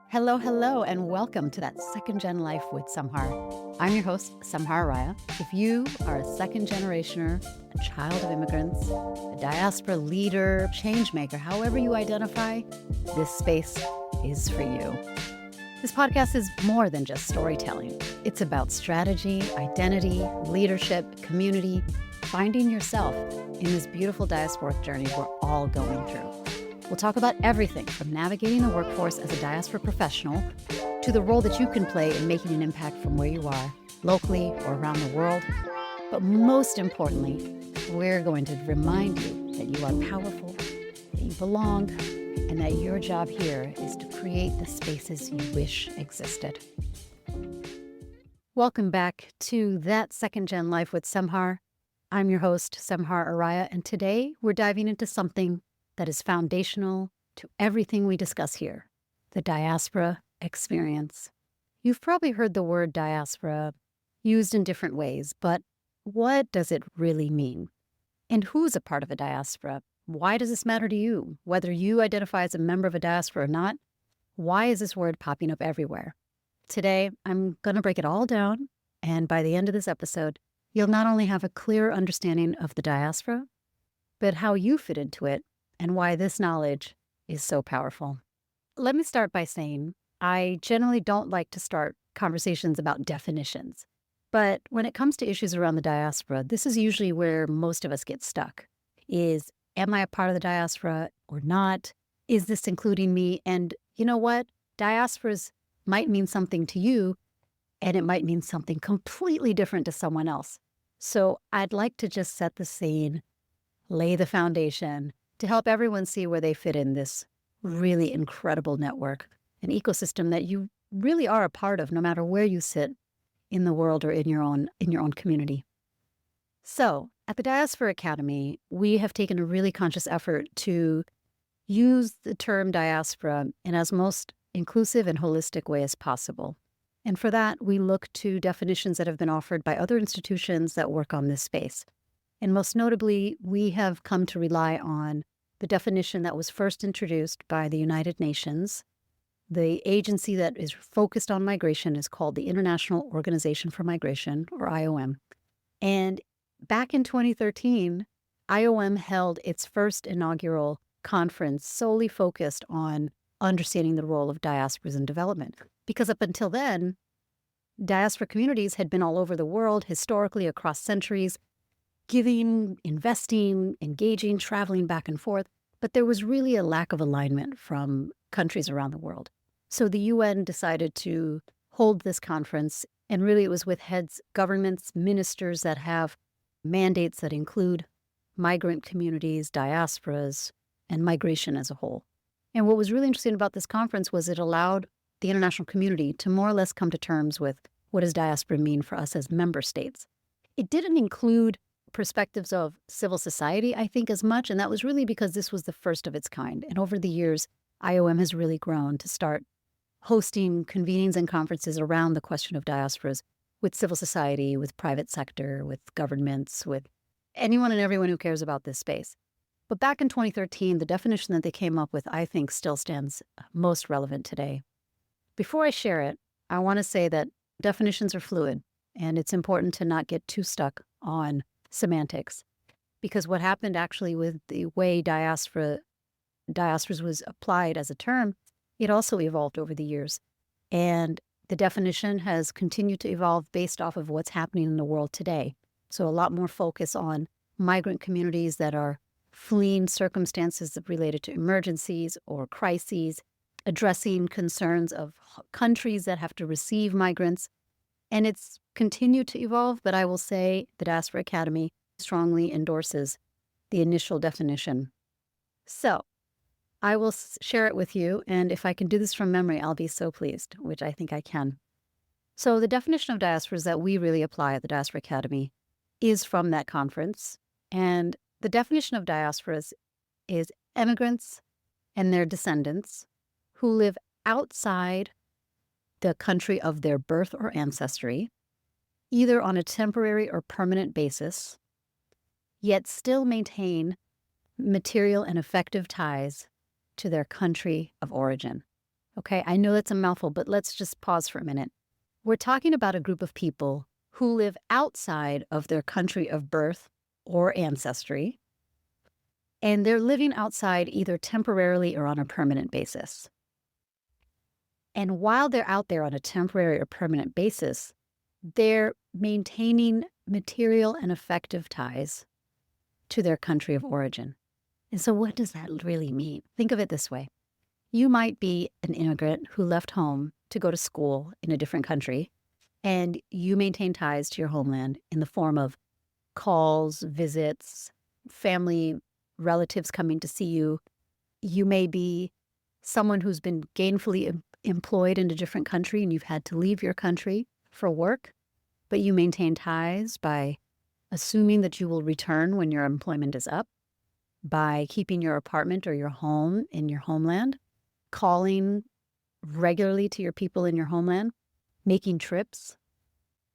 Hello, hello, and welcome to that Second Gen Life with Semhar. I'm your host, Semhar Raya. If you are a second generationer, a child of immigrants, a diaspora leader, change maker, however you identify, this space is for you. This podcast is more than just storytelling. It's about strategy, identity, leadership, community, finding yourself in this beautiful diasporic journey we're all going through. We'll talk about everything from navigating the workforce as a diaspora professional to the role that you can play in making an impact from where you are, locally or around the world. But most importantly, we're going to remind you that you are powerful, that you belong, and that your job here is to create the spaces you wish existed. Welcome back to That Second Gen Life with Semhar. I'm your host, Semhar Araya, and today we're diving into something that is foundational to everything we discuss here, the diaspora experience. You've probably heard the word diaspora used in different ways, but what does it really mean? And who's a part of a diaspora? Why does this matter to you? Whether you identify as a member of a diaspora or not, why is this word popping up everywhere? Today, I'm going to break it all down, and by the end of this episode, you'll not only have a clear understanding of the diaspora, but how you fit into it and why this knowledge is so powerful. Let me start by saying I generally don't like to start conversations about definitions. But when it comes to issues around the diaspora, this is usually where most of us get stuck. Am I a part of the diaspora or not? Is this including me? And you know what? Diasporas might mean something to you, and it might mean something completely different to someone else. So I'd like to just set the scene, lay the foundation, to help everyone see where they fit in this really incredible network, an ecosystem that you really are a part of no matter where you sit in the world or in your own community. So at the Diaspora Academy, we have taken a really conscious effort to use the term diaspora in as most inclusive and holistic way as possible. And for that, we look to definitions that have been offered by other institutions that work on this space. And most notably, we have come to rely on the definition that was first introduced by the United Nations. The agency that is focused on migration is called the International Organization for Migration, or IOM. And back in 2013, IOM held its first inaugural conference solely focused on understanding the role of diasporas in development. Because up until then, diaspora communities had been all over the world, historically across centuries, giving, investing, engaging, traveling back and forth, but there was really a lack of alignment from countries around the world. So the UN decided to hold this conference, and really it was with heads, governments, ministers that have mandates that include migrant communities, diasporas, and migration as a whole. And what was really interesting about this conference was it allowed the international community to more or less come to terms with what does diaspora mean for us as member states. It didn't include perspectives of civil society, I think, as much. And that was really because this was the first of its kind. And over the years, IOM has really grown to start hosting convenings and conferences around the question of diasporas with civil society, with private sector, with governments, with anyone and everyone who cares about this space. But back in 2013, the definition that they came up with, I think, still stands most relevant today. Before I share it, I want to say that definitions are fluid, and it's important to not get too stuck on semantics, because what happened actually with the way diasporas was applied as a term, it also evolved over the years. And the definition has continued to evolve based off of what's happening in the world today. So a lot more focus on migrant communities that are fleeing circumstances related to emergencies or crises, addressing concerns of countries that have to receive migrants. And it's continued to evolve, but I will say the Diaspora Academy strongly endorses the initial definition. So I will share it with you, and if I can do this from memory, I'll be so pleased, which I think I can. So the definition of diasporas that we really apply at the Diaspora Academy is from that conference, and the definition of diasporas is immigrants and their descendants who live outside the country of their birth or ancestry, either on a temporary or permanent basis, yet still maintain material and effective ties to their country of origin. Okay, I know that's a mouthful, but let's just pause for a minute. We're talking about a group of people who live outside of their country of birth or ancestry, and they're living outside either temporarily or on a permanent basis. And while they're out there on a temporary or permanent basis, they're maintaining material and affective ties to their country of origin. And so what does that really mean? Think of it this way. You might be an immigrant who left home to go to school in a different country, and you maintain ties to your homeland in the form of calls, visits, family, relatives coming to see you. You may be someone who's been gainfully employed in a different country and you've had to leave your country for work, but you maintain ties by assuming that you will return when your employment is up, by keeping your apartment or your home in your homeland, calling regularly to your people in your homeland, making trips.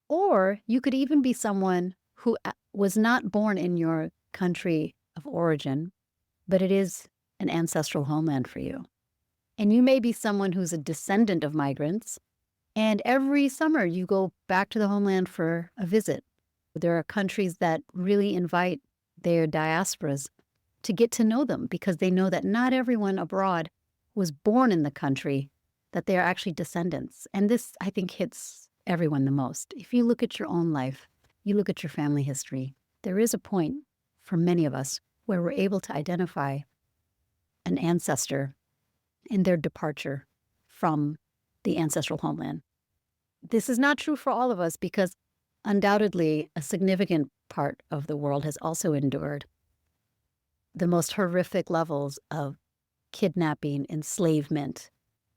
Or you could even be someone who was not born in your country of origin, but it is an ancestral homeland for you. And you may be someone who's a descendant of migrants, and every summer you go back to the homeland for a visit. There are countries that really invite their diasporas to get to know them because they know that not everyone abroad was born in the country, that they are actually descendants. And this, I think, hits everyone the most. If you look at your own life, you look at your family history, there is a point for many of us where we're able to identify an ancestor in their departure from the ancestral homeland. This is not true for all of us because undoubtedly a significant part of the world has also endured the most horrific levels of kidnapping, enslavement,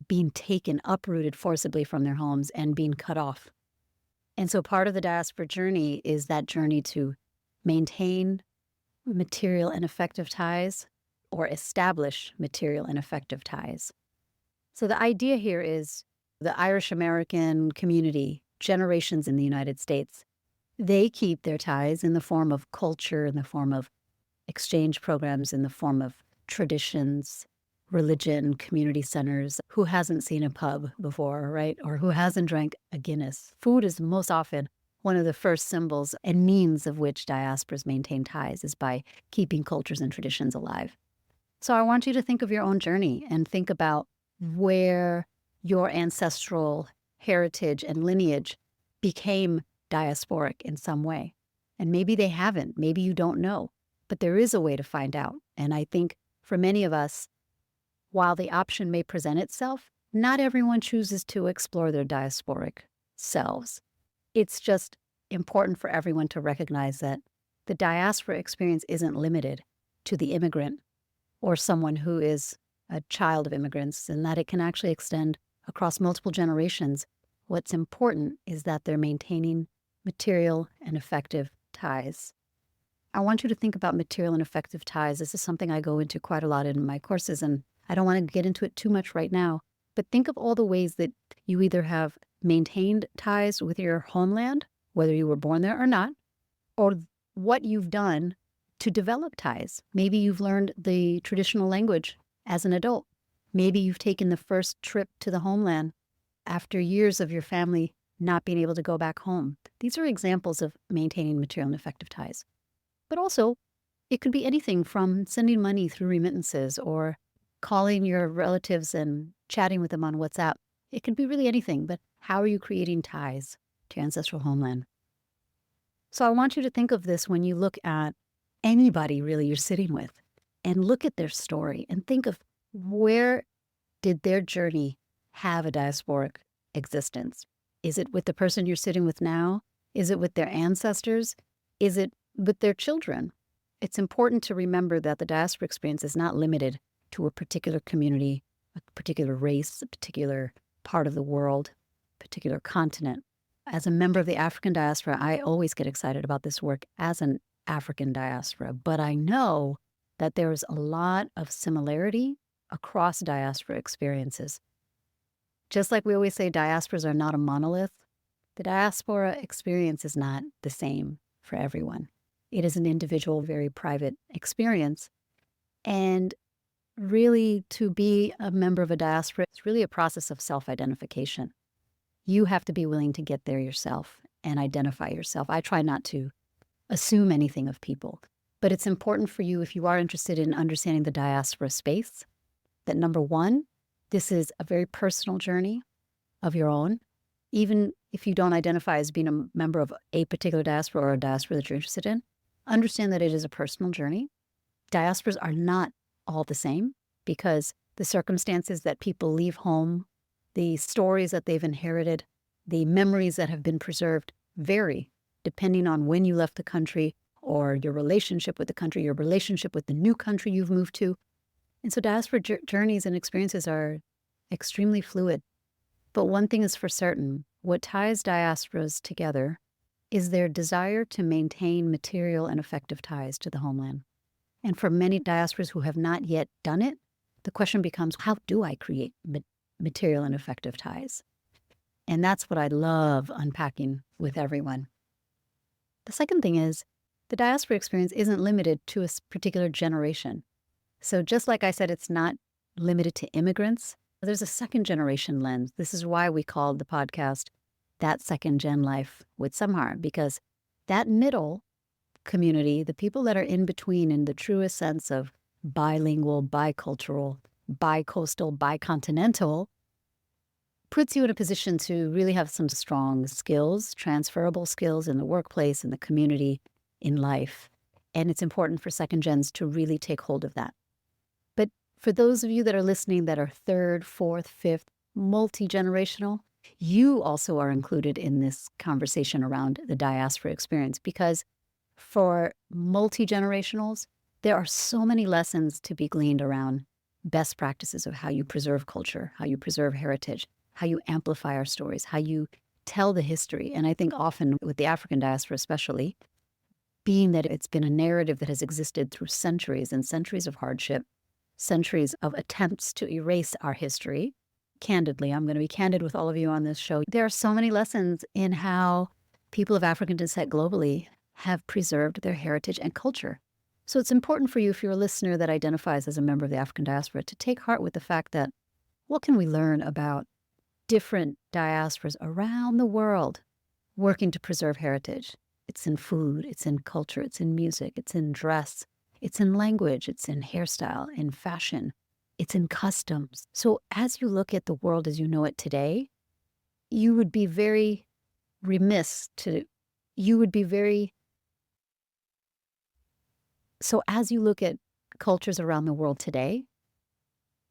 being taken, uprooted forcibly from their homes and being cut off. And so part of the diaspora journey is that journey to maintain material and affective ties or establish material and affective ties. So the idea here is the Irish American community, generations in the United States, they keep their ties in the form of culture, in the form of exchange programs, in the form of traditions, religion, community centers. Who hasn't seen a pub before, right? Or who hasn't drank a Guinness? Food is most often one of the first symbols and means of which diasporas maintain ties is by keeping cultures and traditions alive. So I want you to think of your own journey and think about where your ancestral heritage and lineage became diasporic in some way. And maybe they haven't, maybe you don't know, but there is a way to find out. And I think for many of us, while the option may present itself, not everyone chooses to explore their diasporic selves. It's just important for everyone to recognize that the diaspora experience isn't limited to the immigrant or someone who is a child of immigrants, and that it can actually extend across multiple generations. What's important is that they're maintaining material and affective ties. I want you to think about material and affective ties. This is something I go into quite a lot in my courses, and I don't want to get into it too much right now, but think of all the ways that you either have maintained ties with your homeland, whether you were born there or not, or what you've done to develop ties. Maybe you've learned the traditional language as an adult. Maybe you've taken the first trip to the homeland after years of your family not being able to go back home. These are examples of maintaining material and affective ties. But also, it could be anything from sending money through remittances or calling your relatives and chatting with them on WhatsApp. It can be really anything, but how are you creating ties to your ancestral homeland? So I want you to think of this when you look at anybody really you're sitting with and look at their story and think of where did their journey have a diasporic existence? Is it with the person you're sitting with now? Is it with their ancestors? Is it with their children? It's important to remember that the diaspora experience is not limited to a particular community, a particular race, a particular part of the world, a particular continent. As a member of the African diaspora, I always get excited about this work as an African diaspora, but I know that there is a lot of similarity across diaspora experiences. Just like we always say diasporas are not a monolith, the diaspora experience is not the same for everyone. It is an individual, very private experience. And really, to be a member of a diaspora, it's really a process of self-identification. You have to be willing to get there yourself and identify yourself. I try not to assume anything of people, but it's important for you, if you are interested in understanding the diaspora space, that number one, this is a very personal journey of your own. Even if you don't identify as being a member of a particular diaspora or a diaspora that you're interested in, understand that it is a personal journey. Diasporas are not all the same because the circumstances that people leave home, the stories that they've inherited, the memories that have been preserved vary depending on when you left the country or your relationship with the country, your relationship with the new country you've moved to. And so diaspora journeys and experiences are extremely fluid. But one thing is for certain, what ties diasporas together is their desire to maintain material and effective ties to the homeland. And for many diasporas who have not yet done it, the question becomes, how do I create material and effective ties? And that's what I love unpacking with everyone. The second thing is, the diaspora experience isn't limited to a particular generation. So just like I said, it's not limited to immigrants. There's a second generation lens. This is why we called the podcast That Second Gen Life with Semhar, because that middle community, the people that are in between in the truest sense of bilingual, bicultural, bicoastal, bicontinental, puts you in a position to really have some strong skills, transferable skills in the workplace, in the community, in life. And it's important for second gens to really take hold of that. But for those of you that are listening that are third, fourth, fifth, multi-generational, you also are included in this conversation around the diaspora experience, because for multi-generationals, there are so many lessons to be gleaned around best practices of how you preserve culture, how you preserve heritage, how you amplify our stories, how you tell the history. And I think often with the African diaspora especially, being that it's been a narrative that has existed through centuries and centuries of hardship, centuries of attempts to erase our history. Candidly, I'm going to be candid with all of you on this show. There are so many lessons in how people of African descent globally have preserved their heritage and culture. So it's important for you, if you're a listener that identifies as a member of the African diaspora, to take heart with the fact that what can we learn about different diasporas around the world working to preserve heritage? It's in food, it's in culture, it's in music, it's in dress, it's in language, it's in hairstyle, in fashion, it's in customs. So as you look at the world as you know it today, you would be very remiss to, so as you look at cultures around the world today,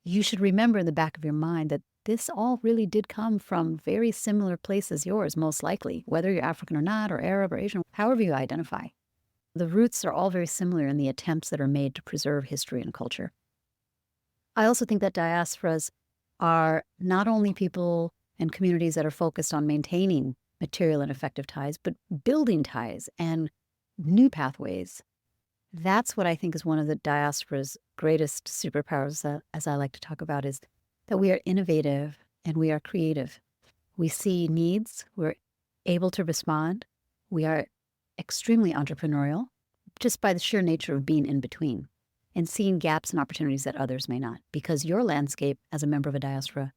you should remember in the back of your mind that this all really did come from very similar places, yours, most likely, whether you're African or not, or Arab or Asian, however you identify. The roots are all very similar in the attempts that are made to preserve history and culture. I also think that diasporas are not only people and communities that are focused on maintaining material and effective ties, but building ties and new pathways. That's what I think is one of the diaspora's greatest superpowers, as I like to talk about, is that we are innovative and we are creative. We see needs, we're able to respond, we are extremely entrepreneurial, just by the sheer nature of being in between and seeing gaps and opportunities that others may not. Because your landscape as a member of a diaspora,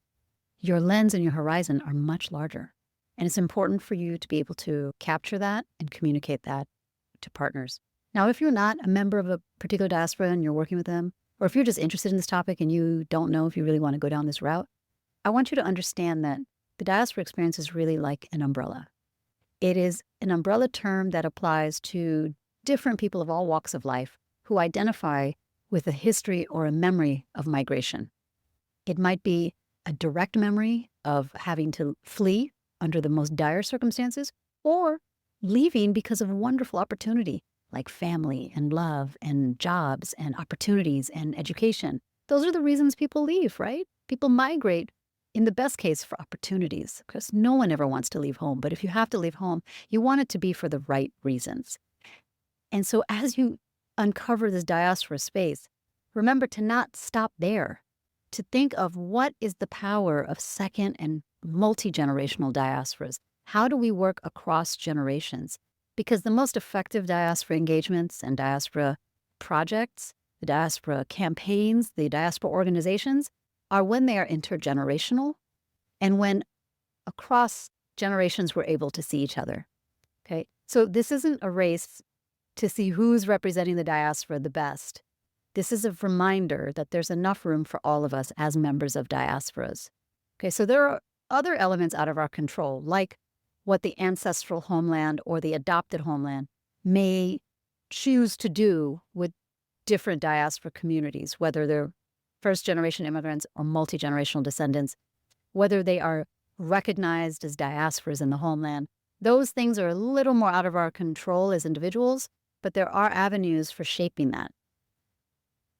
your lens and your horizon are much larger. And it's important for you to be able to capture that and communicate that to partners. Now, if you're not a member of a particular diaspora and you're working with them, or if you're just interested in this topic and you don't know if you really want to go down this route, I want you to understand that the diaspora experience is really like an umbrella. It is an umbrella term that applies to different people of all walks of life who identify with a history or a memory of migration. It might be a direct memory of having to flee under the most dire circumstances, or leaving because of wonderful opportunity, like family and love and jobs and opportunities and education. Those are the reasons people leave, right? People migrate in the best case for opportunities, because no one ever wants to leave home. But if you have to leave home, you want it to be for the right reasons. And so as you uncover this diaspora space, remember to not stop there, to think of what is the power of second and multi-generational diasporas. How do we work across generations? Because the most effective diaspora engagements and diaspora projects the diaspora campaigns, the diaspora organizations are when they are intergenerational and when across generations we're able to see each other. Okay, so this isn't a race to see who's representing the diaspora the best. This is a reminder that there's enough room for all of us as members of diasporas. Okay, so there are other elements out of our control, like what the ancestral homeland or the adopted homeland may choose to do with different diaspora communities, whether they're first-generation immigrants or multi-generational descendants, whether they are recognized as diasporas in the homeland. Those things are a little more out of our control as individuals, but there are avenues for shaping that.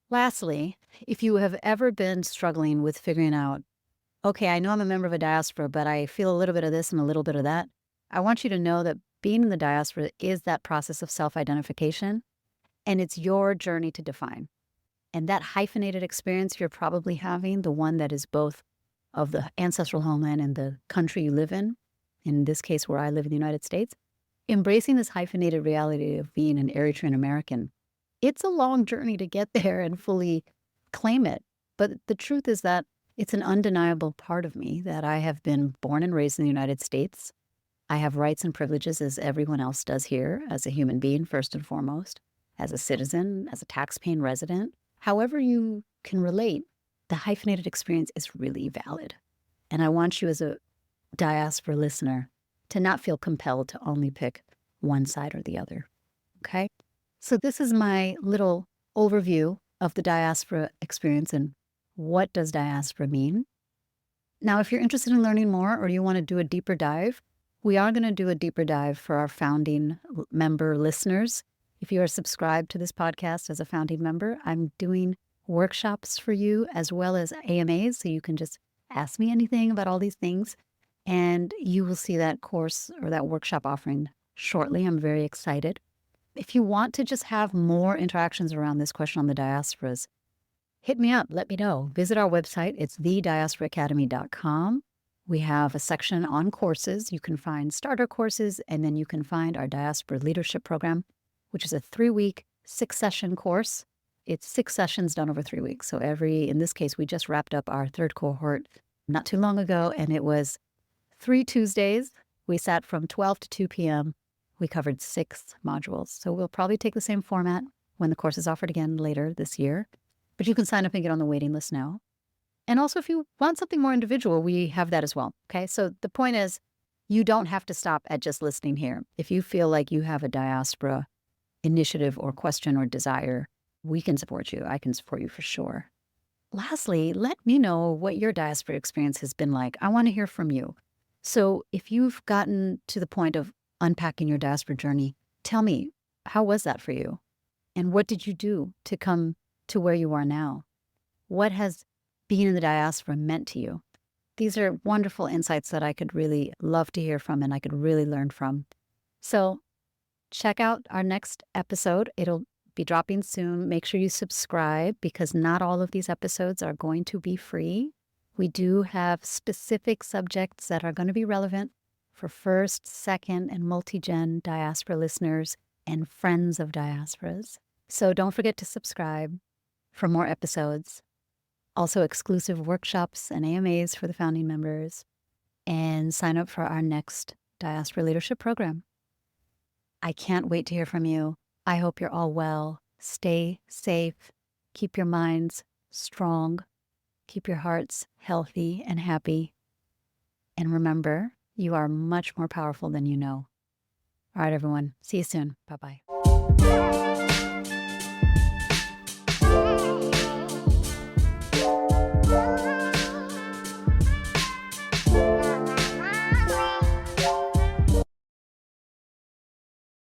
Lastly, if you have ever been struggling with figuring out, okay, I know I'm a member of a diaspora, but I feel a little bit of this and a little bit of that, I want you to know that being in the diaspora is that process of self-identification, and it's your journey to define. And that hyphenated experience you're probably having, the one that is both of the ancestral homeland and the country you live in this case where I live in the United States, embracing this hyphenated reality of being an Eritrean American, it's a long journey to get there and fully claim it. But the truth is that it's an undeniable part of me that I have been born and raised in the United States. I have rights and privileges as everyone else does here, as a human being, first and foremost, as a citizen, as a tax-paying resident. However you can relate, the hyphenated experience is really valid. And I want you as a diaspora listener to not feel compelled to only pick one side or the other, okay? So this is my little overview of the diaspora experience and what does diaspora mean. Now, if you're interested in learning more or you want to do a deeper dive, we are going to do a deeper dive for our founding member listeners. If you are subscribed to this podcast as a founding member, I'm doing workshops for you as well as AMAs, so you can just ask me anything about all these things, and you will see that course or that workshop offering shortly. I'm very excited. If you want to just have more interactions around this question on the diasporas, hit me up, let me know. Visit our website, it's thediasporaacademy.com. We have a section on courses. You can find starter courses, and then you can find our Diaspora Leadership Program, which is a 3-week, 6-session course. It's 6 sessions done over 3 weeks. So in this case, we just wrapped up our 3rd cohort not too long ago, and it was 3 Tuesdays. We sat from 12 to 2 p.m. We covered 6 modules. So we'll probably take the same format when the course is offered again later this year. But you can sign up and get on the waiting list now. And also, if you want something more individual, we have that as well, okay? So the point is, you don't have to stop at just listening here. If you feel like you have a diaspora initiative or question or desire, we can support you. I can support you for sure. Lastly, let me know what your diaspora experience has been like. I want to hear from you. So if you've gotten to the point of unpacking your diaspora journey, tell me, how was that for you? And what did you do to come to where you are now? What has being in the diaspora meant to you? These are wonderful insights that I could really love to hear from and I could really learn from. So check out our next episode. It'll be dropping soon. Make sure you subscribe because not all of these episodes are going to be free. We do have specific subjects that are going to be relevant for first, second, and multi-gen diaspora listeners and friends of diasporas. So don't forget to subscribe for more episodes. Also exclusive workshops and AMAs for the founding members, and sign up for our next Diaspora Leadership Program. I can't wait to hear from you. I hope you're all well. Stay safe. Keep your minds strong. Keep your hearts healthy and happy. And remember, you are much more powerful than you know. All right, everyone. See you soon. Bye-bye.